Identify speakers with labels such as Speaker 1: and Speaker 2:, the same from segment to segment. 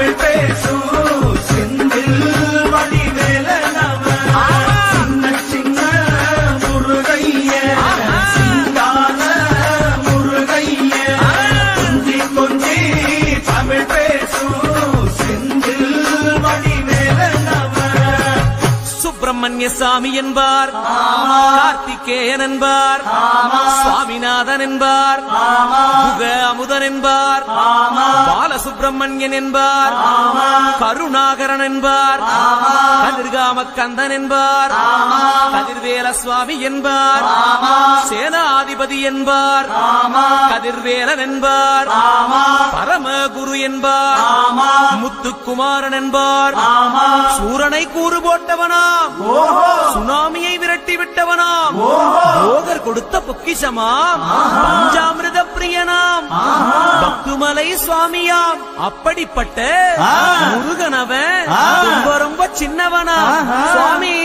Speaker 1: தமிழ் பேசும் செந்தில் வடிவேலனவ சின்ன சின்ன முருகைய சிங்கார முருகைய கொஞ்சி கொஞ்சி தமிழ் பேசும் செந்தில் வடிவேலனவ சுப்பிரமணிய சாமி என்பார், கார்த்திகேயன் என்பார், சுவாமிநாதன் என்பார், முக அமுதன் என்பார், பாலசுப்பிரமணியன் என்பார், கருணாகரன் என்பார், கதிர்காம கந்தன் என்பார், கதிர்வேல சுவாமி என்பார், சேனாதிபதி என்பார், கதிர்வேலன் என்பார், பரமகுரு என்பார், முத்துக்குமாரன் என்பார், சூரனை கூறு போட்டவனாம், சுனாமியை விரட்டி விட்டவனாம், போகர் கொடுத்த பொக்கிஷமாம், பஞ்சாமிரத பிரியனாம், பக்துமலை சுவாமியாம். அப்படிப்பட்ட முருகனவன் ரொம்ப ரொம்ப சின்னவனா சுவாமி.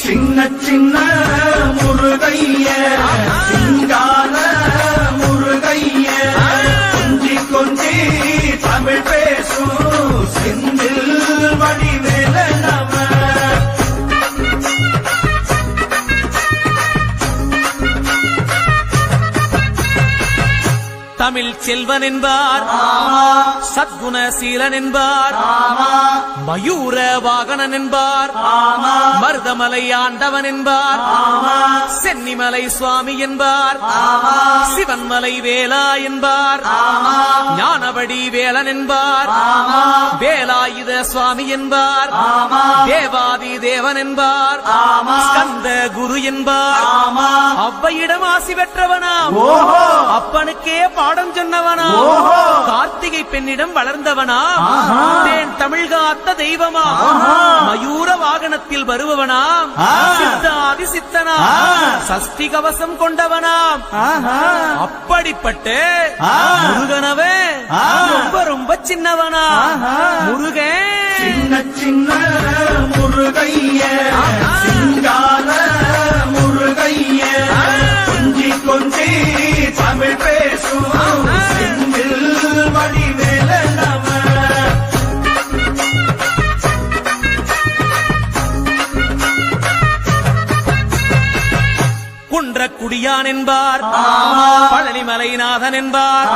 Speaker 1: சின்ன சின்ன முருகைய சிங்கார முருகைய கொஞ்சி கொஞ்சி தமிழ் பேசும் செந்தில் வடிவேலனவ தமிழ் செல்வன் என்பார், சத்குணசீலன் என்பார், மயூர வாகனன் என்பார், மருதமலை ஆண்டவன் என்பார், சென்னிமலை சுவாமி என்பார், சிவன்மலை வேலா என்பார், ஞானவடி வேலன் என்பார், வேலாயுத சுவாமி என்பார், தேவாதி தேவன் என்பார், ஸ்கந்த குரு என்பார், அவ்வையிடம் ஆசி பெற்றவனாம், அப்பனுக்கே பாடம் சொன்னவனா, கார்த்திகை பெண்ணிடம் வளர்ந்தவனா, தேன் தமிழ் காத்த தெய்வமா, மயூர வாகனத்தில் வருபவனாம், சித்தாதி சித்தனா, சஷ்டி கவசம் கொண்டவனாம். அப்படிப்பட்ட முருகனவே ரொம்ப ரொம்ப சின்னவனா முருகன். சின்ன சின்ன முருகைய சிங்கார முருகைய கொஞ்சி கொஞ்சி தமிழ் பேசும் செந்தில் வடிவேலனவ குன்றக்குடியான் என்பார், பழனிமலைநாதன் என்பார்,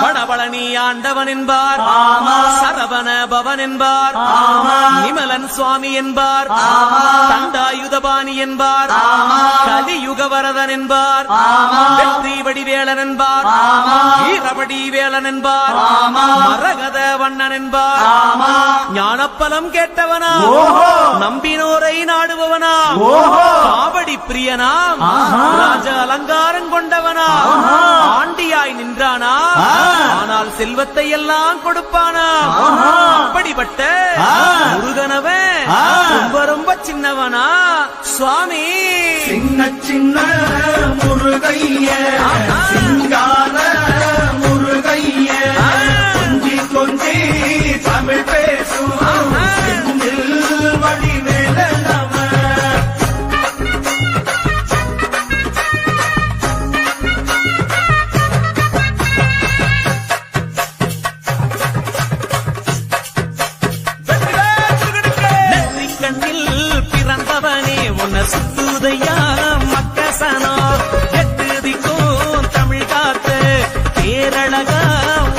Speaker 1: வடபழனி ஆண்டவன் என்பார், சரவண பவன் என்பார், நிமலன் சுவாமி என்பார், தண்டாயுதபாணி என்பார், கலியுகவரதன் என்பார், வெற்றி வடிவேலன் என்பார், வீரவடி வேலன் என்பார், மரகத வண்ணன் என்பார், ஞானப்பலம் கேட்டவனா, நம்பினோரை நாடுபவனா, காவடி பிரியனாம், ராஜ அலங்காரம் கொண்டவனா, ஆண்டியாய் நின்றானா, ஆனால் செல்வத்தை எல்லாம் கொடுப்பானா. அப்படிப்பட்ட முருகனவன் ரொம்ப ரொம்ப சின்னவனா சுவாமி. சின்ன சின்ன முருகைய சிங்கார முருகைய கொஞ்சி கொஞ்சி தமிழ் பேசும் செந்தில் வடிவேலனவ சுத்துதையா மக்கசனோ எட்டுதிக்கும் தமிழ் காத்து கேரளகா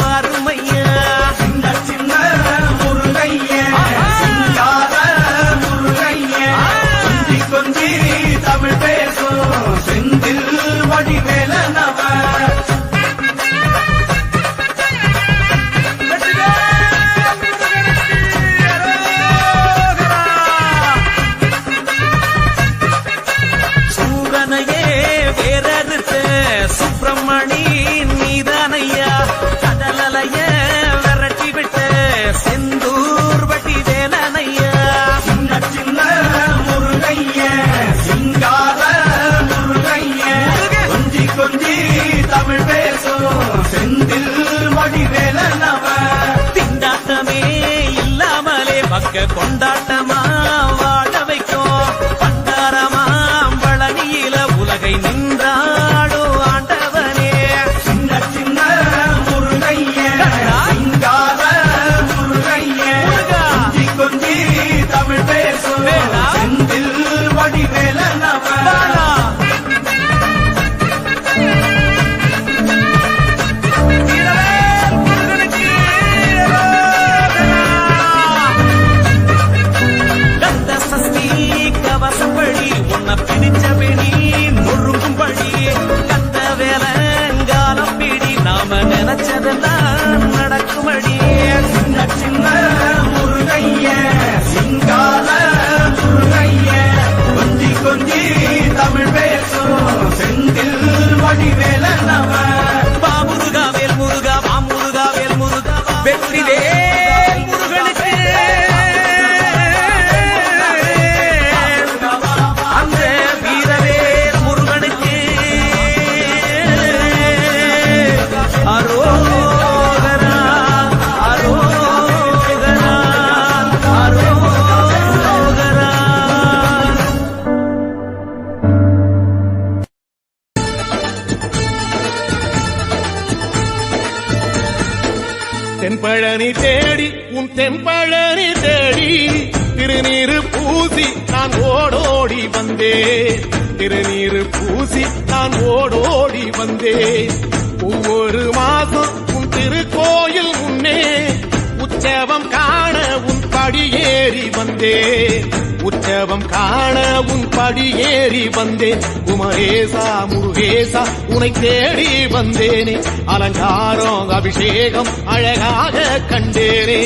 Speaker 1: அருமையா. சின்ன சின்ன முருகைய சிங்கார முருகைய கொஞ்சி கொஞ்சி தமிழ் பேசும் செந்தில் வடிவேலனவ சுப்பிரமணி நீதானையா, கடலைய விரட்டி விட்டு செந்தூர் வட்டி வேலனையா. சின்ன சின்ன முருகைய சிங்கார முருகைய கொஞ்சி கொஞ்சி தமிழ் பேசும் செந்தில் வடிவேலனவ திண்டாட்டமே இல்லாமலே பக்க கொண்டாட்டமா வாழ வைக்கும் பண்டாரமாம் பழனியில உலகை நின்றாடோ ஆண்டவனே. சின்ன சின்ன முருகைய சிங்கார முருகைய
Speaker 2: தென்பழனி தேடி திருநீரு பூசி நான் ஓடோடி வந்தேன். திருநீரு பூசி நான் ஓடோடி வந்தேன். ஒவ்வொரு மாசம் உன் திருக்கோயில் முன்னே உற்சவம் காண உன் படியேறி வந்தேன். உற்சவம் காண உன் படியேறி வந்தேன். குமரேசா முருகேசா உனை தேடி வந்தேனே. அலங்காரம் அபிஷேகம் அழகாக கண்டேனே.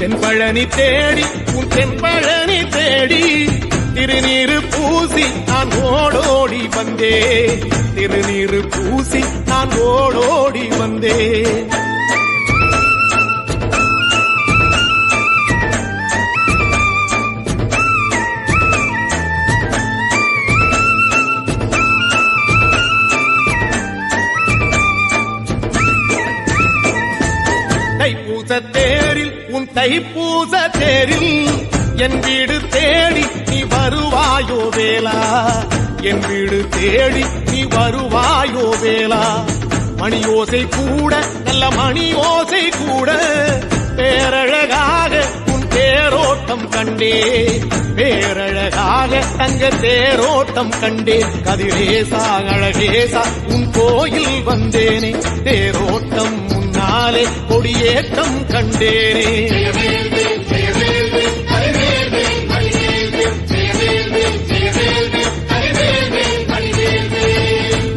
Speaker 2: தென்பழனி தேடி உன் தென்பழனி தேடி திருநீரு பூசி நான் ஓடோடி வந்தேன். திருநீரு பூசி நான் ஓடோடி வந்தேன். தைப்பூச தேரில் உன் தைப்பூச தேரில் என் வீடு தேடி நீ வருவாயோ வேளா. என் வீடு தேடி நீ வருவாயோ வேளா. மணியோசை கூட நல்ல மணியோசை கூட பேரழகாக உன் தேரோட்டம் கண்டே. பேரழகாக தங்க தேரோட்டம் கண்டே. கதிரேசா அழகேசா உன் கோயில் வந்தேனே. தேரோட்டம் முன்னாலே கொடியேற்றம் கண்டேனே.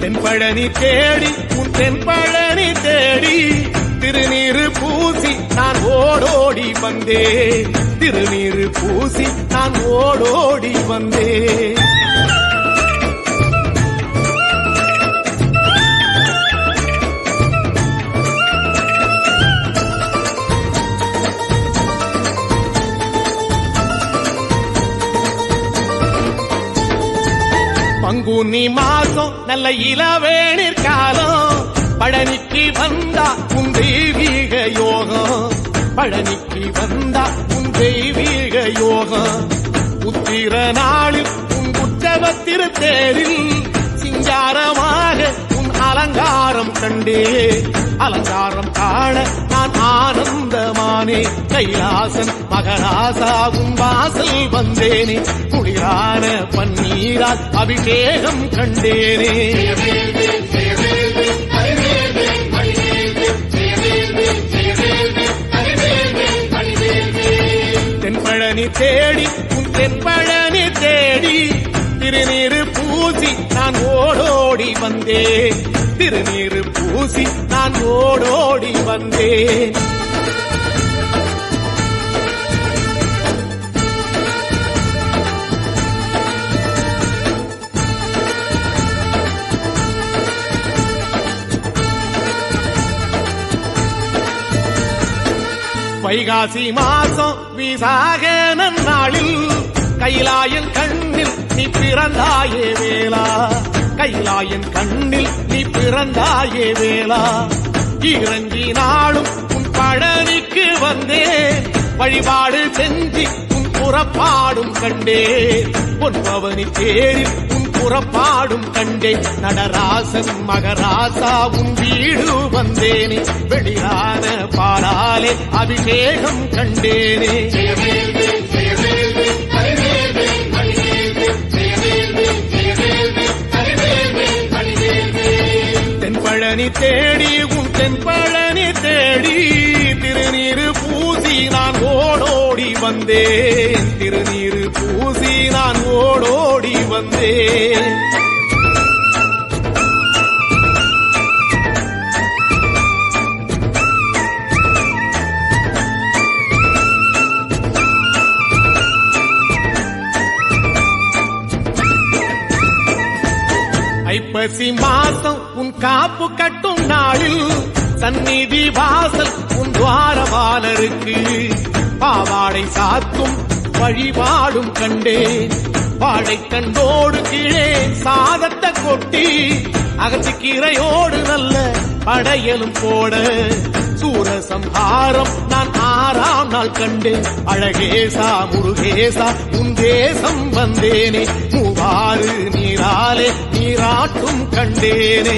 Speaker 2: தென்பழனி தேடி உன் தென்பழனி தேடி திருநீரு பூசி நான் ஓடோடி வந்தேன். திருநீரு பூசி நான் ஓடோடி வந்தேன். பங்குனி மாசம் நல்ல இளவேணிற் காலம். பழனிக்கு வந்தா உன் தெய்வீக யோகம். பழனிக்கு வந்தா உன் தெய்வீக யோகம். உத்திர நாளில் உன் உற்சவத்திரு தேரில் சிங்காரமாக உன் அலங்காரம் கண்டே. அலங்காரம் காண நான் ஆனந்தமானே. கைலாசன் மகராசா உன் வாசல் வந்தேனே. குளிரான பன்னீரால் அபிஷேகம் கண்டேனே. தென்பழனி தேடி உன் தென்பழனி தேடி திருநீரு பூசி நான் ஓடோடி வந்தேன். திருநீரு பூசி நான் ஓடோடி வந்தேன். வைகாசி மாசம் விசாக நன்னாளில் கைலாயன் கண்ணில் நீ பிறந்தாயே வேளா. கைலாயன் கண்ணில் நீ பிறந்தாயே வேளா. இறங்கி நாளும் உன் பழனிக்கு வந்தேன். வழிபாடு செஞ்சு உன் புறப்பாடும் கண்டேன். பொன்பவனி தேரில் உன் புறப்பாடும் கண்டேன். நடராசன் மகராசா உன் வீடு வந்தேனே. வெளியான பாலாலே அபிஷேகம் கண்டேனே. தென்பழனி தேடி உன் தென்பழனி தேடி திருநீரு பூசி நான் ஓடோடி வந்தேன். திருநீரு பூசி நான் ஓடோடி வந்தேன். ஐப்பசி மாசம் உன் காப்பு கட்டும் நாளில் சந்நிதி வாசல் உன் துவாரபாலருக்கு பாவாடை சாத்தும் வழிபாடும் கண்டேன். வாழை கண்டோடு கீழே சாதத்தை கொட்டி அகத்திக்கீரையோடு நல்ல படையலும் போட சூரசம்ஹாரம் நான் 6ஆம் நாள் கண்டேன். அழகேசா முருகேசா உன் தேசம் வந்தேனே. மூவாறு நீரா கண்களாலே நீராட்டும் கண்டேனே.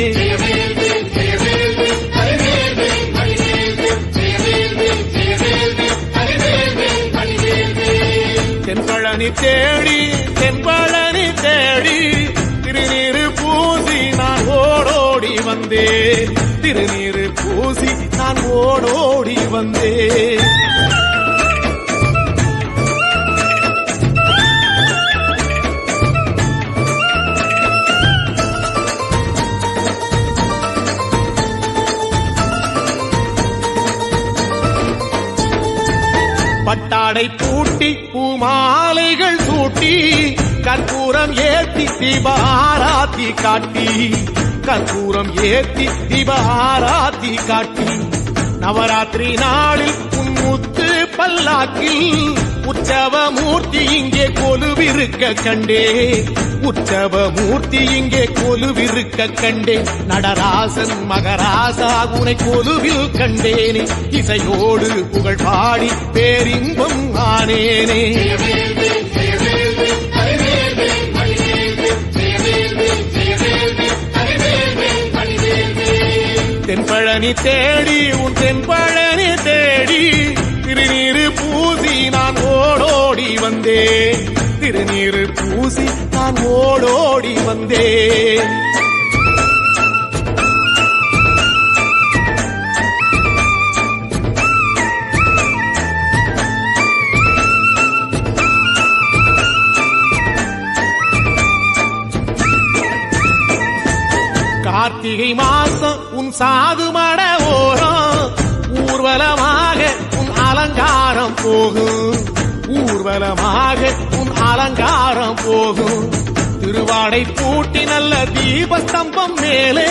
Speaker 2: தென்பழனி தேடி தென்பழனி தேடி திருநீரு பூசி நான் ஓடோடி வந்தேன். திருநீரு பூசி நான் ஓடோடி வந்தேன். பட்டாடை பூட்டி பூமாலைகள் சூட்டி கற்பூரம் ஏத்தி தீபாராத்தி காட்டி கற்பூரம் ஏத்தி தீபாராத்தி காட்டி நவராத்திரி நாளில் முத்து பல்லாக்கில் உற்சவ மூர்த்தி இங்கே கொலுவிருக்க கண்டே. உற்சவ மூர்த்தி இங்கே கொலுவிருக்க கண்டே. நடராசன் மகராசா உனை கொலுவில் கண்டேனே. இசையோடு புகழ் பாடி பேரின்பம் ஆனேனே. தென்பழனி தேடி உன் தென்பழனி தேடி திருநீரு பூசி நான் ஓடோடி வந்தேன். திருநீரு பூசி நான் ஓடோடி வந்தேன். கார்த்திகை மாசம் உன் சாது மட ஓரம் ஊர்வலமாக உன் அலங்காரம் போகும். ஊர்வலமாக உன் அலங்காரம் போகும். திருவாடை பூட்டி நல்ல தீபஸ்தம்பம் மேலே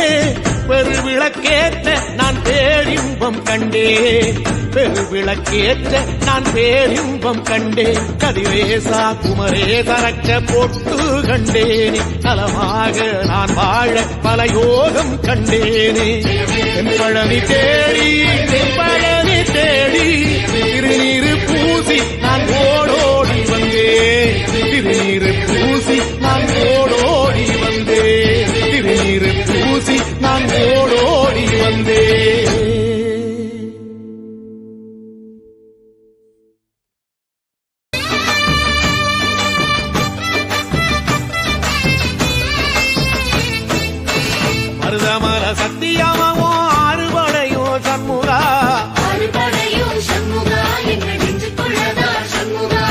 Speaker 2: பெருவிளக்கேற்ற நான் பேரின்பம் கண்டேன். பெருவிளக்கேற்ற நான் பேரின்பம் கண்டேன். கதிரேசா குமரேசரக்க பொட்டு கண்டேனே. நலமாக நான் வாழ பல யோகம் கண்டேனே. தென்பழனி தேடி தென்பழனி தேடி திருநீரு பூசி நான் ஓடோடி வந்தேன். திருநீரு பூசி நான் ஓடோடி வந்தேன். திருநீரு பூசி நான் ஓடோடி வந்தேன். மருதமர சத்தியமோ அறுபடையோ சண்முகா.
Speaker 3: அறுபடையோ சண்முகா எங்கள் நெஞ்சுக்குள்ளதா சண்முகா.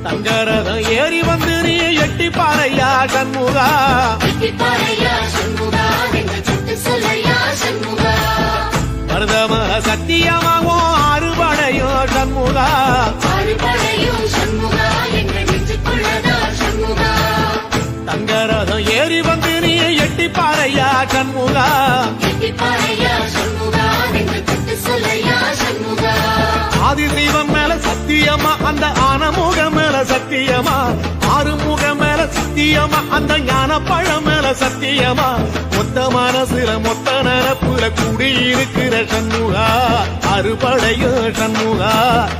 Speaker 2: தங்கரதம் ஏறி வந்து நீ எட்டி பாறையா சண்முகா.
Speaker 3: எட்டி பாறையா சண்முகா எங்கள் சுட்டு சொல்லையா சண்முகா.
Speaker 2: மருதமர சத்தியமோ அறுபடையோ சண்முகா.
Speaker 3: அறுபடையோ சண்முகா எங்கள் நெஞ்சுக்குள்ளதா சண்முகா.
Speaker 2: தங்கரதம் ஏறி வந்து நீ எட்டி பாறையா சண்முகா.
Speaker 3: எட்டி பாறையா சண்முகா எங்கள் சுட்டு சொல்லையா சண்முகா.
Speaker 2: ஆதிசைவம் மேல சத்தியமா அந்த ஆனமுக மேல சத்தியமா. ஆறுமுக மேல சத்தியமா அந்த ஞான பழம் மேல சத்தியமா. மொத்த மனசுல மொத்த நரப்புல குடியிருக்கிற சண்முகா. அறுபடையோ சண்முகா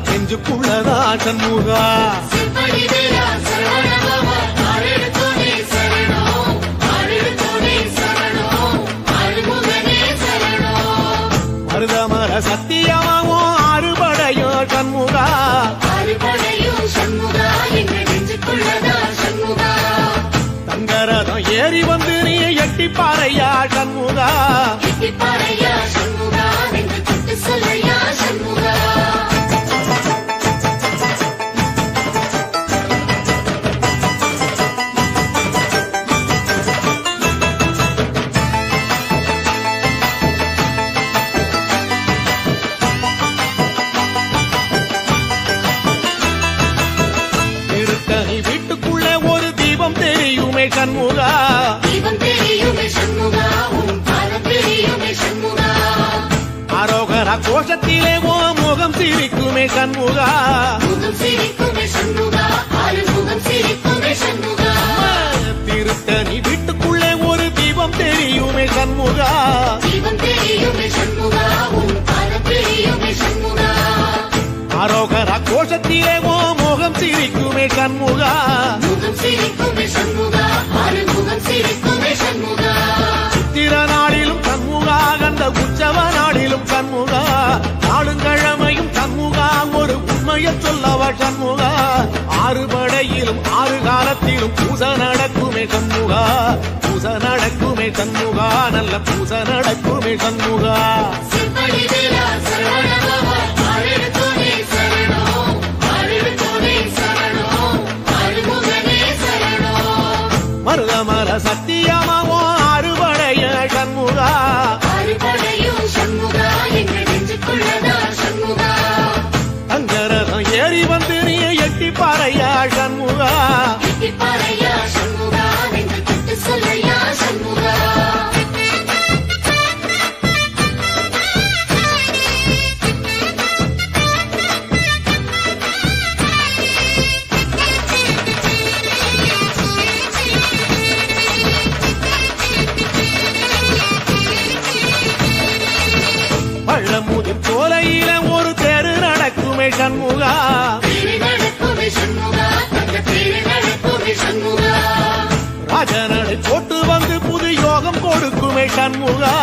Speaker 2: நெஞ்சுக்குள்ளதா சண்முகா.
Speaker 3: செப்படி வேலா சரவணபவா ஆரெடுத்தோனே சரணம். ஆரெடுத்தோனே சரணம். ஆறுமுகனே சரணம்.
Speaker 2: மருதமர சத்தியமாவோ அறுபடையோ சண்முகா.
Speaker 3: அறுபடையோ சண்முகா எங்கள் நெஞ்சுக்குள்ளதா சண்முகா.
Speaker 2: தங்கரதம் ஏறி வந்து நீ எட்டி பாறையா சண்முகா.
Speaker 3: எட்டி பாறையா சண்முகா எங்கள் சுட்டு சொல்லையா சண்முகா.
Speaker 2: திருத்தணி வீட்டுக்குள்ள ஒரு தீபம் தெரியுமே சண்முகா.
Speaker 3: தீபம் தெரியுமே சண்முகா உன் பாதம் தெரியுமே சண்முகா.
Speaker 2: அரோகரா கோஷத்திலே ஓ முகம் சிரிக்குமே சண்முகா.
Speaker 3: முகம் சிரிக்குமே சண்முகா. ஆறுமுகம் சிரிக்குமே சண்முகா.
Speaker 2: திருத்தணி வீட்டுக்குள்ளே ஒரு தீபம் தெரியுமே சண்முகா.
Speaker 3: தீபம் தெரியுமே சண்முகா உன் பாதம் தெரியுமே சண்முகா.
Speaker 2: அரோகரா கோஷத்திலே ஓ முகம் சிரிக்குமே சண்முகா.
Speaker 3: முகம் சிரிக்குமே சண்முகா. ஆறுமுகம் சிரிக்குமே சண்முகா
Speaker 2: சித்திர நாளிலும் சண்முகா கந்த உற்சவ நாளிலும் சண்முகா நாளுங்கிழமையும் சண்முகா ஒரு உண்மையை சொல்லவா சண்முகா ஆறு படையிலும் ஆறு காலத்திலும் பூசை நடக்குமே சண்முகா பூசை நடக்குமே சண்முகா நல்ல பூசை நடக்குமே சண்முகா
Speaker 3: சிற்படி வேலா சரவணபவா ஆரெடுத்தோனே சரணம் ஆரெடுத்தோனே சரணம் ஆறுமுகனே சரணம்
Speaker 2: மருதமர சத்தியமாவோ அறுபடைய சண்முகா
Speaker 3: ஆறுபடையும் சண்முகா எங்கள் நெஞ்சுக்குள்ளதா சண்முகா
Speaker 2: அங்கரதம் ஏறி வந்து நீ எட்டி பாறையா சண்முகா
Speaker 3: எட்டிப்பாறையா சண்முகா என்று தொட்டு சொல்லையா சண்முகா
Speaker 2: பழமுதிர் சோலையில ஒரு தெரு நடக்குமே சண்முகா
Speaker 3: தேரி நடக்குமே சண்முகா தங்க தேரி நடக்குமே சண்முகா
Speaker 2: ராஜனடை போட்டு வந்து புது யோகம் கொடுக்குமே சண்முகா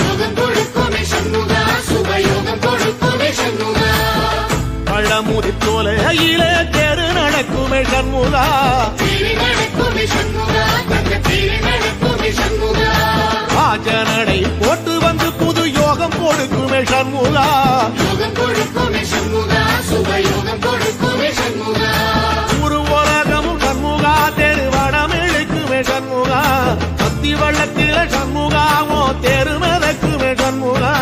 Speaker 3: யோகம் கொடுக்குமே சண்முகா சுபயோகம் கொடுக்குமே சண்முகா
Speaker 2: பழமுதிர் சோலையில தெரு நடக்குமே சண்முகா
Speaker 3: தேரி நடக்குமே சண்முகா தங்க தேரி நடக்குமே சண்முகா
Speaker 2: ராஜனடை போட்டு வந்து புது யோகம் கொடுக்குமே சண்முகா
Speaker 3: யோகம் கொடுக்குமே சண்முகா சுபயோகம் கொடுக்குமே சண்முகா
Speaker 2: ஒரு உலகமும் சண்முகா தெரு வடம் இழுக்குமே சண்முகா கத்தி வள்ளத்தில சண்முகாவோ தெரு மிதக்குமே சண்முகா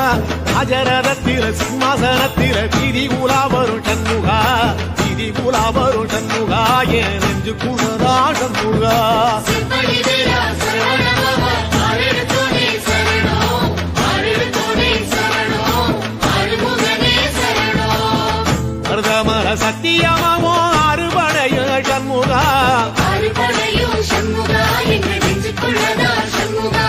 Speaker 2: ராஜரதத்தில சிம்மாசனத்தில வீதி உலா வரும் சண்முகா வீதி உலா வரும் சண்முகா என் நெஞ்சு குணதா சண்முகா
Speaker 3: சிற்படி வேலா சரவணபவா ஆரெடுத்தோனே சரணம் ஆரெடுத்தோனே சரணம் ஆறுமுகனே சரணம்
Speaker 2: மருதமர சத்தியமாவோ அறுபடைய சண்முகா
Speaker 3: ஆறுபடையும் சண்முகா எங்கள் நெஞ்சுக்குள்ளதா சண்முகா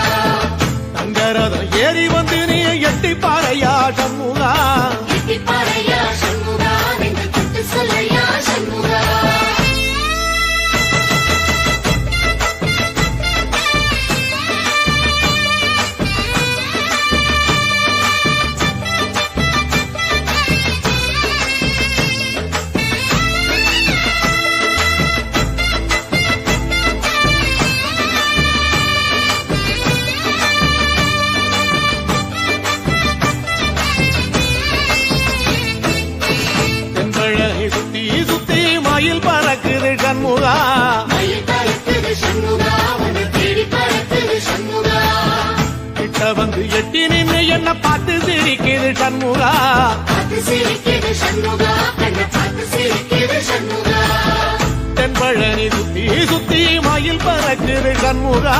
Speaker 2: தங்கரதம் ஏறி வந்து நீ எட்டி பாறையா சண்முகா
Speaker 3: எட்டிப்பாறையா சண்முகா என்று தொட்டு சொல்லையா சண்முகா
Speaker 2: தென்பழகை சுத்தி சுத்தி மயில் பறக்குது சண்முகா
Speaker 3: மயில் பறக்குது சண்முகா உன்னை தேடி பறக்குது சண்முகா
Speaker 2: கிட்ட வந்து எட்டி நின்று என்ன பார்த்து சிரிக்குது சண்முகா
Speaker 3: பார்த்து சிரிக்குது சண்முகா கண்ணை பார்த்து சிரிக்குது சண்முகா
Speaker 2: தென்பழனி சுத்தி சுத்தி மயில் பறக்குது சண்முகா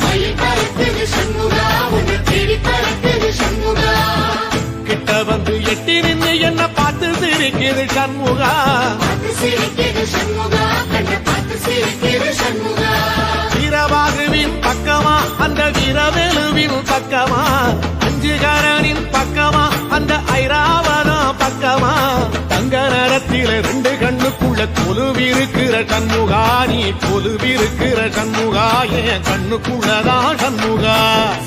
Speaker 3: மயில் பறக்குது சண்முகா உன்னை தேடி பறக்குது சண்முகா
Speaker 2: கிட்ட வந்து எட்டி நின்று என்ன பார்த்து சிரிக்குது சண்முகா
Speaker 3: பார்த்து சிரிக்குது சண்முகா கண்ணை பார்த்து சிரிக்குது சண்முகா
Speaker 2: வீரபாகுவின் பக்கமா அந்த வீரவேலுவின் பக்கமா அஞ்சுகரனின் பக்கமா அந்த ஐராவதம் பக்கமா தங்க நேரத்தில ரெண்டு கண்ணுக்குள்ள கொலுவிருக்கிற சண்முகா நீ கொலுவிருக்கிற சண்முகா என் கண்ணுக்குள்ளதான் சண்முகா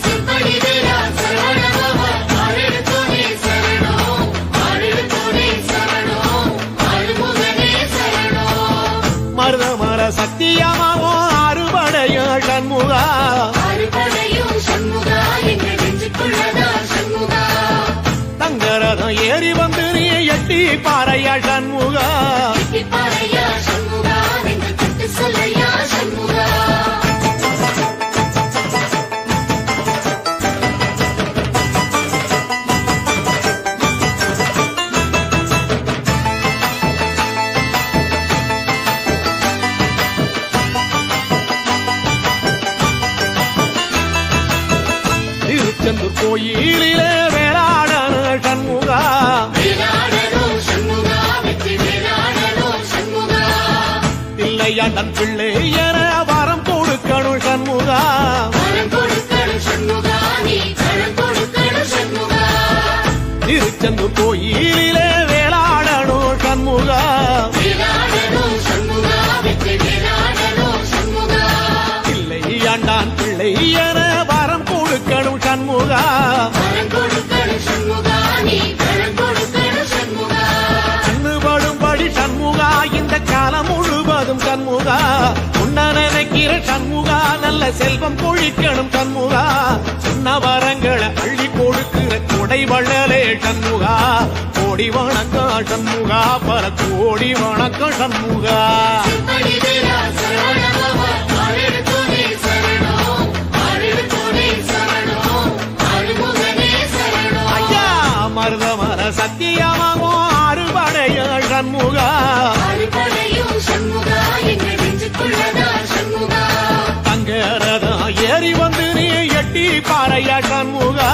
Speaker 3: சிற்படி வேலா சரவணபவா ஆரெடுத்தோனே சரணம் ஆரெடுத்தோனே சரணம் ஆறுமுகனே சரணம்
Speaker 2: மருதமர சத்தியமாவோ அறுபடைய சண்முகா
Speaker 3: ஆறுபடையும் சண்முகா எங்கள் நெஞ்சுக்குள்ளதா சண்முகா
Speaker 2: தங்கரதம் ஏறி வந்து நீ எட்டி பாறையா சண்முகா
Speaker 3: எட்டிப்பாறையா சண்முகா என்று தொட்டு சொல்லையா சண்முகா
Speaker 2: திருச்செந்தூர் கோயிலிலே வேளாடன சண்முகா
Speaker 3: வேலாடணும் சண்முகா வெற்றி வேலாடணும் சண்முகா
Speaker 2: பிள்ளையாண்டன் பிள்ளை என வரம் கொடுக்கணும் சண்முகா
Speaker 3: கரம் கொடுக்கணும் சண்முகா நீ கரம் கொடுக்கணும் சண்முகா
Speaker 2: திருச்செந்தூர் கோயிலிலே வேளாடணும் சண்முகா
Speaker 3: வேலாடணும் சண்முகா வெற்றி வேலாடணும் சண்முகா
Speaker 2: பிள்ளையாண்டான் செல்வம் பொழிக்கணும் சண்முகா. சின்ன வரங்களை அள்ளி கொடுக்கிற கொடை வள்ளலே சண்முகா. கோடி வணக்கம் சண்முகா, பல கோடி வணக்கம் சண்முகா. ஐயா மருதமர சத்தியமாகோ அறுபடைய சண்முகா. தங்கரதா ஏறி வந்து நீ எட்டி பாறையா சண்முகா.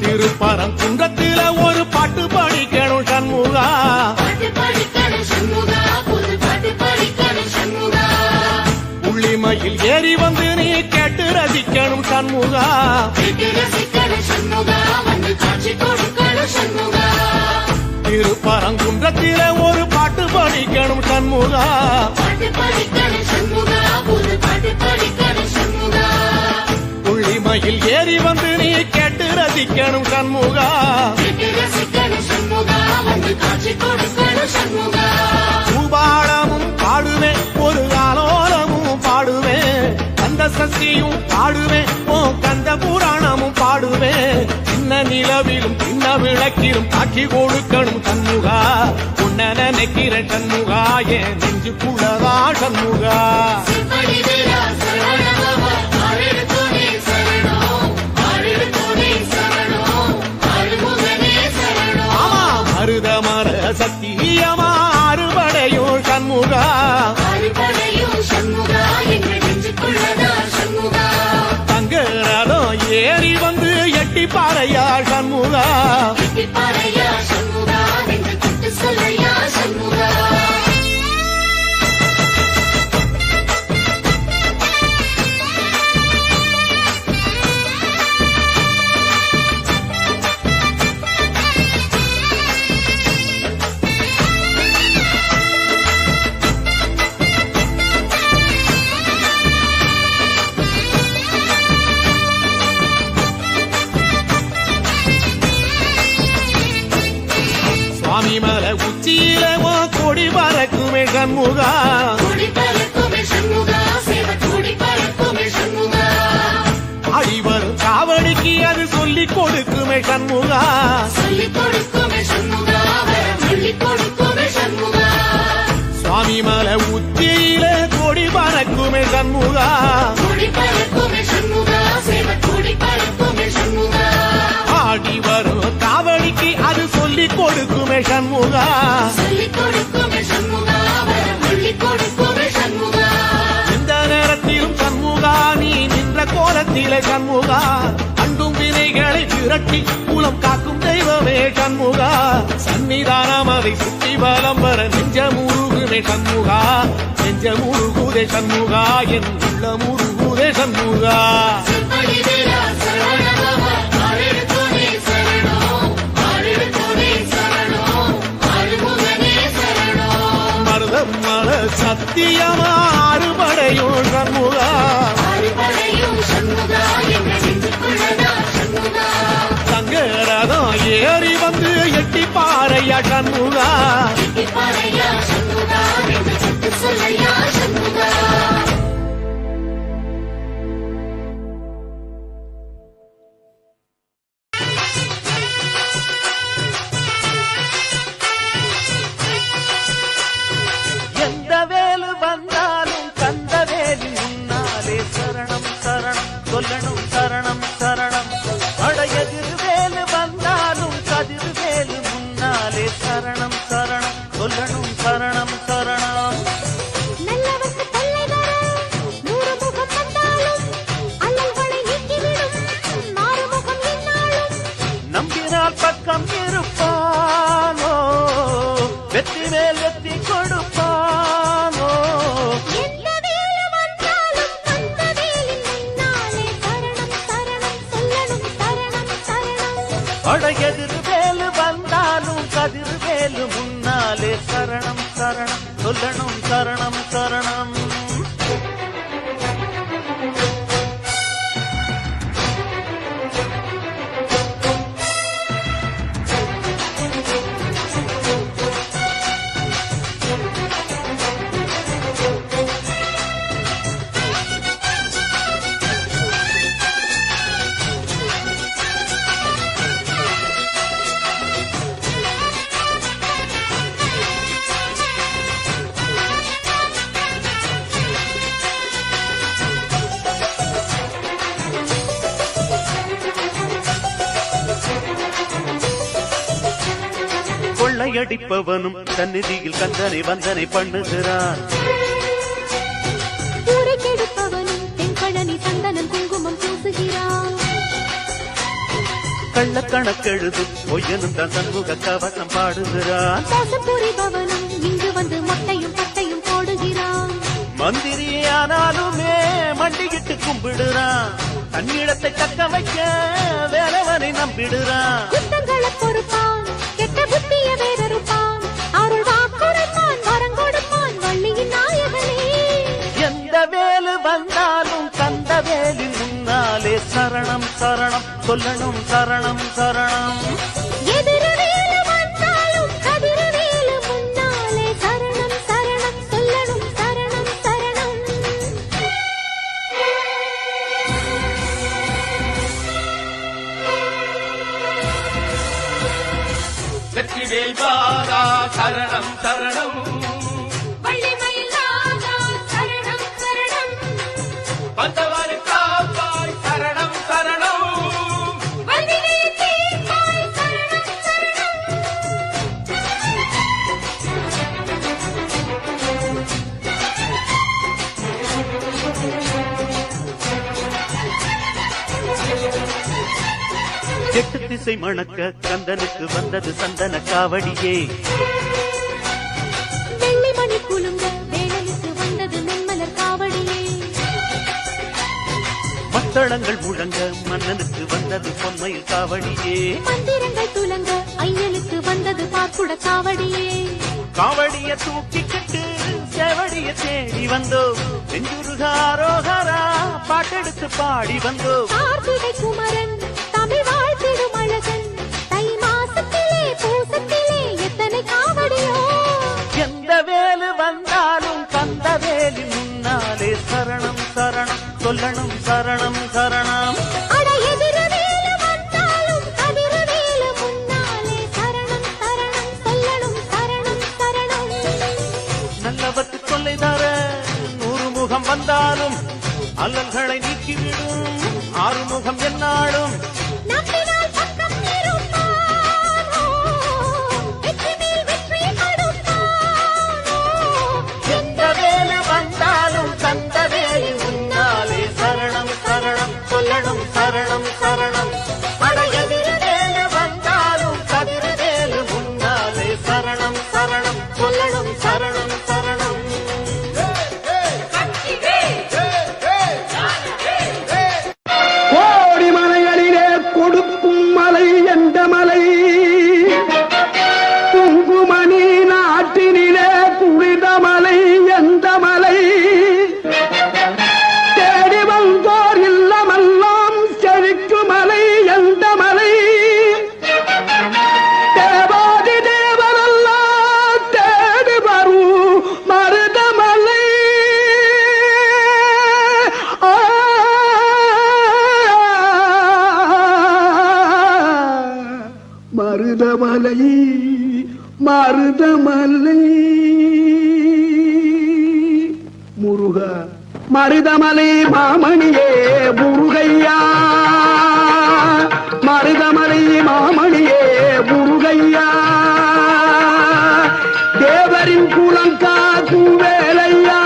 Speaker 2: திருப்பரங்குன்றத்தில ஒரு பாட்டு படிக்கணும் சண்முகா. புள்ளிமயில் ஏறி வந்து நீ கேட்டு ரசிக்கணும் சண்முகா. திருப்பரங்குன்றத்தில ஒரு பாட்டு படிக்கணும் சண்முகா. புள்ளிமயில் ஏறி வந்து நீ கேட்டு ரசிக்கணும் சண்முகா. பூபாளமும் பாடுவேன், ஒரு ஆலோலமும் பாடுவேன், கந்த சஷ்டியும் பாடுவேன், ஓ கந்த புராணமும் பாடுவேன். சின்ன நிலவிலும் சின்ன விளக்கிலும் காட்சி கொடுக்கணும் சண்முகா. உன்ன நினைக்கிற சண்முகா, என் நெஞ்சுக்குள்ளதா சண்முகா. மருதமர சத்தியமா அறுபடையோ சண்முகா. தங்கரதம் ஏறி வந்து எட்டி பாறையா சண்முகா. சுவாமிமல உச்சியில கொடி பறக்குமே சண்முகா. அடிவரும் காவடிக்கு அது சொல்லிக் கொடுக்குமே சண்முகா. சுவாமிமல உச்சியில கொடி பறக்குமே சண்முகா. ஆடி வரும் காவடிக்கு அது சொல்லிக் கொடுக்குமே சண்முகா. இந்த நேரத்திலும் சண்முகா நீ நின்ற கோலத்திலே சண்முகா. அண்டும் வினைகளை விரட்டி மூலம் காக்கும் தெய்வமே சண்முகா. சன்னிதானம் அதை சுற்றி பலம் வர நெஞ்ச முருகுமே சண்முகா. நெஞ்ச முருகுதே சண்முகா, என் உள்ள முருகுதே சண்முகா. மருதமர சத்தியமா அறுபடையோ சண்முகா. தங்கரதம் ஏறி வந்து எட்டி பாறையா சண்முகா.
Speaker 1: எந்த வேலு வந்தாலும் கந்த வேலி முன்னாலே சரணம் சரணம் சொல்லணும் சரணம் சரணம். அடையதிர் வேலு வந்தாலும் கதிர் வேலு முன்னாலே சரணம் சரணம் சொல்லணும் சரணம் சரணம். நம்பினால் பக்கம் இருப்பானோ, வெற்றி மேல் வெற்றி கொடுப்பானோ. அடையதிர் வேலு வந்தாலும் கதிர் வேலு சரணம் சொல்லணும் சரணம் சரணம். கொள்ளையடிப்பவனும் சந்நிதியில் கந்தனை வந்தனை பண்ணுகிறான்.
Speaker 3: ஊரை கெடுப்பவனும் தென்பழனி சந்தனம் குங்குமம் பூசுகிறான்.
Speaker 1: கள்ளக்கணக்கெழுதும் பொய்யனும் தான் சண்முக கவசம் பாடுகிறான்.
Speaker 3: மோசம் புரிபவனும் இங்கு வந்து மொட்டையும் பட்டையும் போடுகிறான்.
Speaker 1: மந்திரியானாலுமே மண்டிகிட்டு கும்பிடுறான். தன்னிடத்தை தக்க வைக்க வேலவனை நம்பிடுறான்.
Speaker 3: குத்தங்களை பொறுப்பான், கெட்ட புத்திய வேறறுப்பான். அருள் வாக்குரைப்பான், வரம் கொடுப்பான் வள்ளியின் நாயகனே.
Speaker 1: எந்த வேலு வந்தாலும் கந்த வேலின் முன்னாலே சரணம் சரணம் சொல்லணும் சரணம் சரணம்.
Speaker 3: எதிரவேலு வந்தாலும் கதிரவேலு முன்னாலே சரணம் சரணம் சொல்லணும் சரணம் சரணம்.
Speaker 2: வெற்றிவேல் பாரா சரணம் சரணம்.
Speaker 3: வள்ளிமயில் நாதா சரணம் சரணம்.
Speaker 2: வந்தவரு காப்பாய் சரணம் சரணம்.
Speaker 3: வல்வினையை தீர்ப்பாய் சரணம் சரணம்.
Speaker 1: எட்டு திசை மணக்க கந்தனுக்கு வந்தது சந்தன காவடியே.
Speaker 3: வெள்ளிமணி குலுங்க வேளைக்கு வந்தது மென்மலர் காவடியே.
Speaker 1: மத்தளங்கள் முழங்க மன்னனுக்கு வந்தது பொன்மயில் காவடியே.
Speaker 3: மந்திரங்கள் துலங்க ஐயனுக்கு வந்தது பார்க்குட காவடியே.
Speaker 1: காவடிய தூக்கிக்கிட்டு சேவடிய தேடி வந்தோம். நெஞ்சுருகாரோகரா பாட்டெடுத்து பாடி வந்தோம்.
Speaker 3: கார்த்திகை குமரன் தமிழ் வாழ்த்திடும் அழகன். தை மாசத்திலே பூசத்திலே எத்தனை காவடியோ.
Speaker 1: எந்த வேலு வந்தாலும் கந்த வேலி முன்னாலே சரணம் சரணம் சொல்லணும் சரணம் சரணம்.
Speaker 3: அட எதிரவேலு வந்தாலும் கதிரவேலு முன்னாலே சரணம் சரணம் சொல்லணும் சரணம் சரணம்.
Speaker 1: நல்லவர்க்கு தொல்லை தர 100 முகம் வந்தாலும் அல்லல்களை நீக்கிவிடும் ஆறுமுகம் என்னாலும்.
Speaker 3: நம்பினால் பக்கம் இருப்பானோ, வெற்றி மேல் வெற்றி கொடுப்பானோ.
Speaker 1: எந்த வேலு வந்தாலும் கந்த வேலி முன்னாலே சரணம் சரணம் சொல்லணும் சரணம் சரணம். அட எதிரவேலு வந்தாலும் கதிரவேலு முன்னாலே சரணம் சரணம் சொல்லணும் சரணம் சரணம்.
Speaker 4: கோடி மலைகளிலே கொடுக்கும் மலை எந்த மலை? குங்குமணி நாட்டினிலே துளித மலை எந்த மலை? தேடி வந்தோர் இல்லமெல்லாம் செழிக்கு மலை எந்த மலை? தேவாதி தேவரெல்லாம் தேடி வரும் மருதமலை. மருதமலை மருதமலை முருக மருதமலை மாமணியே முருகையா. மருதமலை மாமணியே முருகையா. தேவரின் குலங்காக்கும் வேலையா.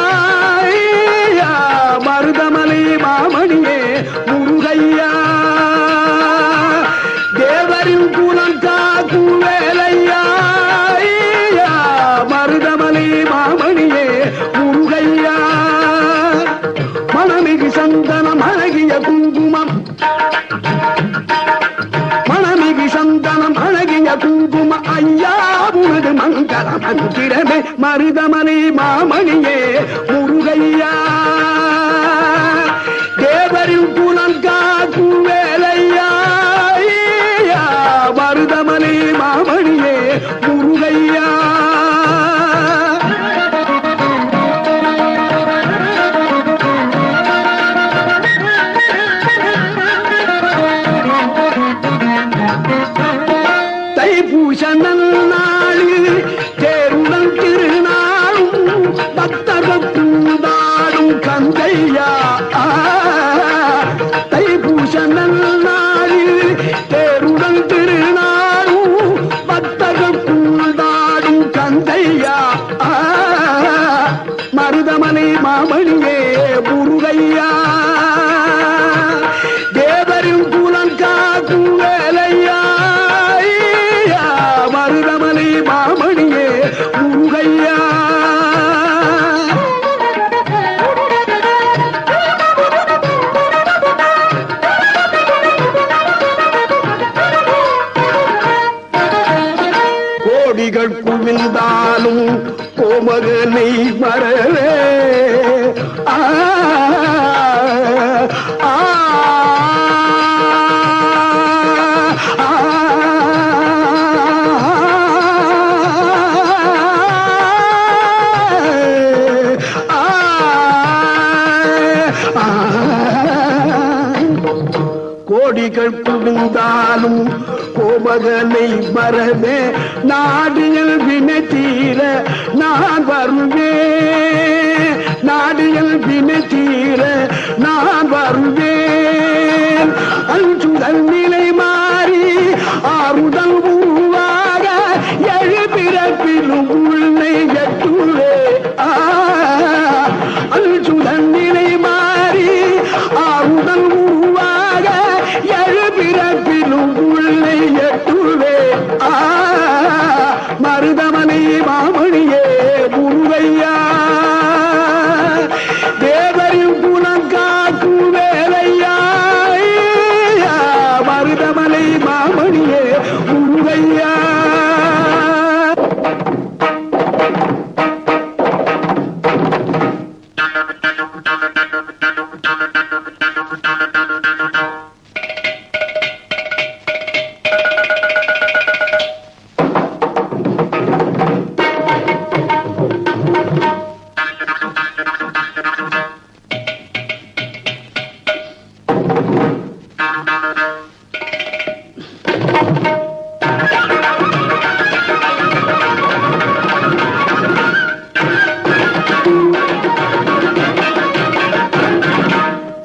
Speaker 4: மருதமலை மாமணியே முருகையா. தேவரின் குலங்காக்கும் வேலையா. மருதமலை மாமணியே முருகையா. மணமிகு சந்தனம் அழகிய குங்குமம். மணமிகு சந்தனம் அழகிய குங்குமம். ஐயா உனது மங்கள மந்திரமே மருதமனை மாமணியே முருகையா தேவரின் குலம் காக்கும் வேலையா மருதமனை மாமணியே முருகையா தைப்பூச நன்னாளில் தேருடன் திருநாளும் பக்தர்கள் பூந்தாடும் கந்தையா தைப்பூச நன்னாளில் தேருடன் திருநாளும் பக்தர்கள் பூந்தாடும் கந்தையா மருதமனை மாமணியே முருகையா தேவரின் குலம் காக்கும் வேலையா மருதமலை மாமணியே முருகையா கோடிகள் குவிந்தாலும் கோமகனை மறவே ஆ ஆ கோடிகள் குவிந்தாலும் கோமகனை மறவே நாடியல் வினை தீர நான் வருவேன் நாடியல் வினை தீர நான் வருவேன் அஞ்சுதல் நிலை மாறி ஆறுதல் உருவாக எழுபிறப்பிலும் உள்ளே எட்டுவே அஞ்சுதல் நிலை மாறி ஆறுதல் உருவாக எழுபிறப்பிலும் உள்ளே எட்டுவே மருதமனை மாமணியே முருகையா தேவரின் குலம் காக்கும் வேலையா மருதமலை மாமணியே முருகையா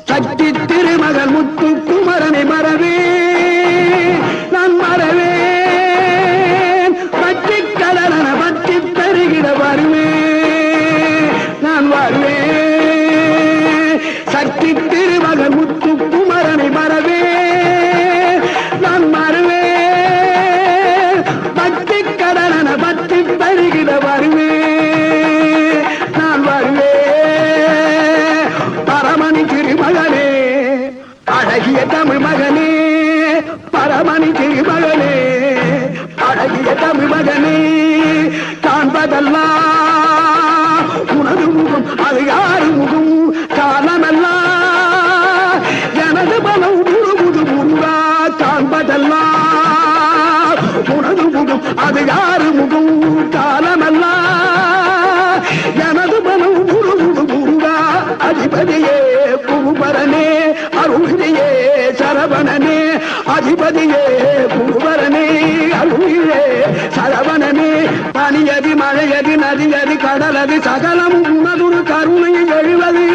Speaker 4: சக்தி திருமகன் முத்து குமரனை மறவே நான் மறவேன் பற்றி கடலன பற்றி பெருகிட வருவேன் நான் வருவேன் சக்தி திருமகன் முத்து குமரனை மறவே நான் மறவேன் பற்றி கடலன பற்றி பெருகிட வருவேன் நான் வருவேன் பரமணி திருமகனே அழகிய தமிழ் மகனே பரமணி திருமகனே அழகிய தமிழ் மகனே காண்பதெல்லாம் உனது முகம் அது யாரு முகம் காலமெல்லாம் எனது பலம் முழுமுது முருகா காண்பதெல்லாம் உனது முகம் அது யாரு முகம் காலமெல்லாம் எனது பலம் முழுமுது முருகா அதிபதியே குருபரனே அருளியே சரவணனே அதிபதியே குருபரனே அருளியே சரவணனே பனியதி மழையதி நதியதி கடலதி சகலம் உனதுரு கருணையில் எழுவது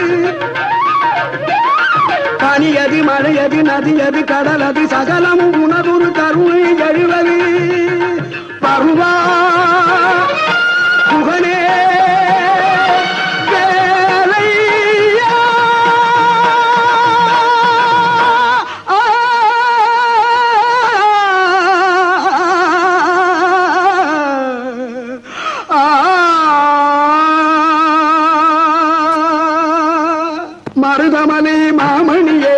Speaker 4: பனியதி மழையதி நதியதி கடலதி சகலம் உனதுரு கருணையில் எழுவது பருவா புகழே மருதமலை மாமணியே